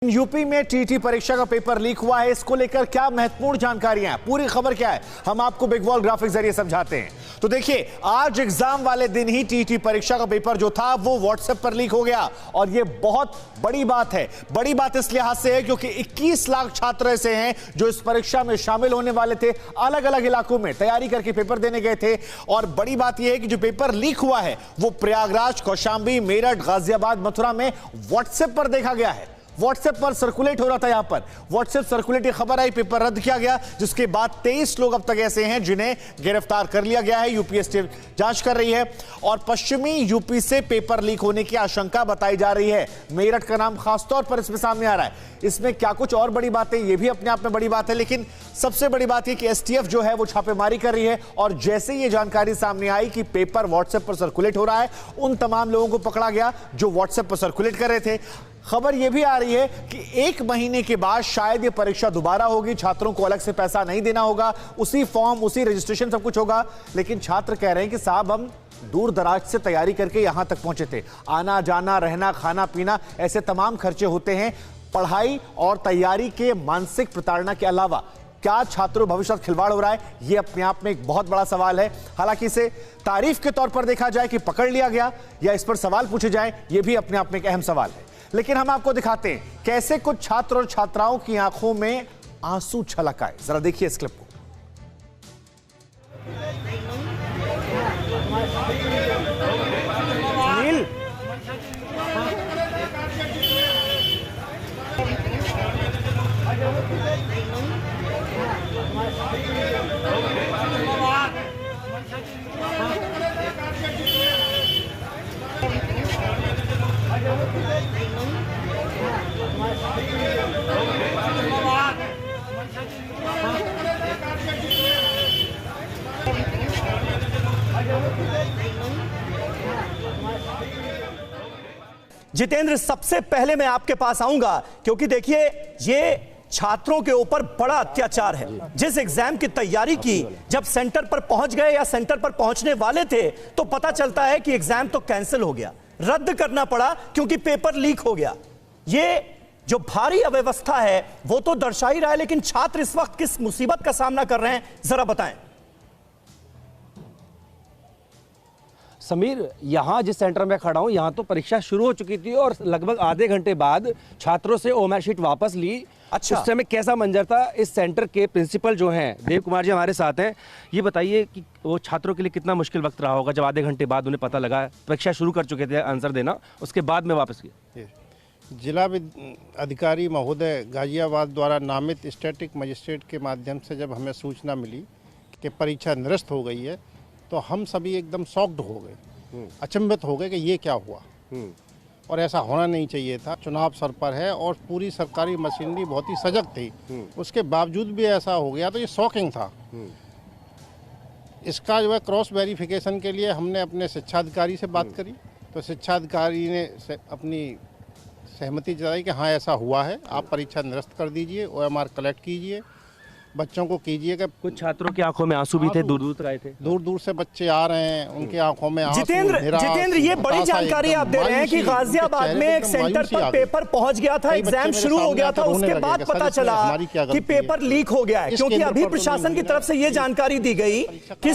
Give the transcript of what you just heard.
UP में TT परीक्षा का पेपर लीक हुआ है। इसको लेकर क्या महत्वपूर्ण जानकारियां हैं, पूरी खबर क्या है, हम आपको बिग वॉल ग्राफिक्स जरिए समझाते हैं। तो देखिए, आज एग्जाम वाले दिन ही टीटी परीक्षा का पेपर जो था वो व्हाट्सएप पर लीक हो गया और ये बहुत बड़ी बात है। बड़ी बात इस लिहाज से है क्योंकि 21 लाख छात्र ऐसे हैं जो इस परीक्षा में शामिल होने वाले थे, अलग अलग इलाकों में तैयारी करके पेपर देने गए थे। और बड़ी बात यह है कि जो पेपर लीक हुआ है वो प्रयागराज, कौशांबी, मेरठ, गाजियाबाद, मथुरा में व्हाट्सएप पर देखा गया है। व्हाट्सएप पर सर्कुलेट हो रहा था। यहां पर व्हाट्सएप सर्कुलेट की खबर आई, पेपर रद्द किया गया, जिसके बाद 23 लोग अब तक ऐसे हैं जिन्हें गिरफ्तार कर लिया गया है। यूपीएससी जांच कर रही है और पश्चिमी यूपी से पेपर लीक होने की आशंका बताई जा रही है। मेरठ का नाम खासतौर पर इसमें सामने आ रहा है। इसमें क्या कुछ और बड़ी बातें, ये भी अपने आप में बड़ी बात है, लेकिन सबसे बड़ी बात यह कि एसटीएफ जो है वो छापेमारी कर रही है और जैसे ये जानकारी सामने आई कि पेपर व्हाट्सएप पर सर्कुलेट हो रहा है, उन तमाम लोगों को पकड़ा गया जो व्हाट्सएप पर सर्कुलेट कर रहे थे। खबर यह भी आ रही है कि 1 महीने के बाद शायद यह परीक्षा दोबारा होगी, छात्रों को अलग से पैसा नहीं देना होगा, उसी फॉर्म, उसी रजिस्ट्रेशन सब कुछ होगा। लेकिन छात्र कह रहे हैं कि साहब, हम दूर दराज से तैयारी करके यहां तक पहुंचे थे, आना जाना, रहना, खाना पीना, ऐसे तमाम खर्चे होते हैं। पढ़ाई और तैयारी के मानसिक प्रताड़ना के अलावा क्या छात्रों भविष्य में खिलवाड़ हो रहा है, यह अपने आप में एक बहुत बड़ा सवाल है। हालांकि इसे तारीफ के तौर पर देखा जाए कि पकड़ लिया गया, या इस पर सवाल पूछे जाए, यह भी अपने आप में एक अहम सवाल है। लेकिन हम आपको दिखाते हैं कैसे कुछ छात्र और छात्राओं की आंखों में आंसू छलक आए। जरा देखिए इस क्लिप को। नील, जितेंद्र, सबसे पहले मैं आपके पास आऊंगा क्योंकि देखिए, ये छात्रों के ऊपर बड़ा अत्याचार है। जिस एग्जाम की तैयारी की, जब सेंटर पर पहुंच गए या सेंटर पर पहुंचने वाले थे तो पता चलता है कि एग्जाम तो कैंसिल हो गया, रद्द करना पड़ा क्योंकि पेपर लीक हो गया। ये जो भारी अव्यवस्था है वो तो दर्शा ही रहा है, लेकिन छात्र इस वक्त किस मुसीबत का सामना कर रहे हैं, जरा बताएं। समीर, यहाँ जिस सेंटर में खड़ा हूँ, यहाँ तो परीक्षा शुरू हो चुकी थी और लगभग आधे घंटे बाद छात्रों से ओमर शीट वापस ली। अच्छा, उस समय कैसा मंजर था? इस सेंटर के प्रिंसिपल जो हैं देव कुमार जी हमारे साथ हैं, ये बताइए कि वो छात्रों के लिए कितना मुश्किल वक्त रहा होगा जब आधे घंटे बाद उन्हें पता लगा परीक्षा शुरू कर चुके थे आंसर देना, उसके बाद में वापस किया। जिला अधिकारी महोदय गाजियाबाद द्वारा नामित स्टैटिक मजिस्ट्रेट के माध्यम से जब हमें सूचना मिली कि परीक्षा निरस्त हो गई है तो हम सभी एकदम शॉक्ड हो गए, अचंभित हो गए कि ये क्या हुआ और ऐसा होना नहीं चाहिए था। चुनाव सर पर है और पूरी सरकारी मशीनरी बहुत ही सजग थी, उसके बावजूद भी ऐसा हो गया तो ये शॉकिंग था। इसका जो है क्रॉस वेरिफिकेशन के लिए हमने अपने शिक्षा अधिकारी से बात करी तो शिक्षा अधिकारी ने अपनी सहमति जताई कि हाँ ऐसा हुआ है, आप परीक्षा निरस्त कर दीजिए, ओएमआर कलेक्ट कीजिए, बच्चों को कीजिएगा। कुछ छात्रों की आंखों में आंसू भी थे, दूर दूर आए थे, दूर दूर से बच्चे आ रहे हैं, उनकी आंखों में आंसू। जितेंद्र, ये बड़ी जानकारी आप दे रहे हैं कि गाजियाबाद में एक सेंटर पर पेपर पहंच गया था, एग्जाम शुरू हो गया था, उसके बाद पता चला कि पेपर लीक हो गया है, क्योंकि अभी प्रशासन की तरफ से ये जानकारी दी गई कि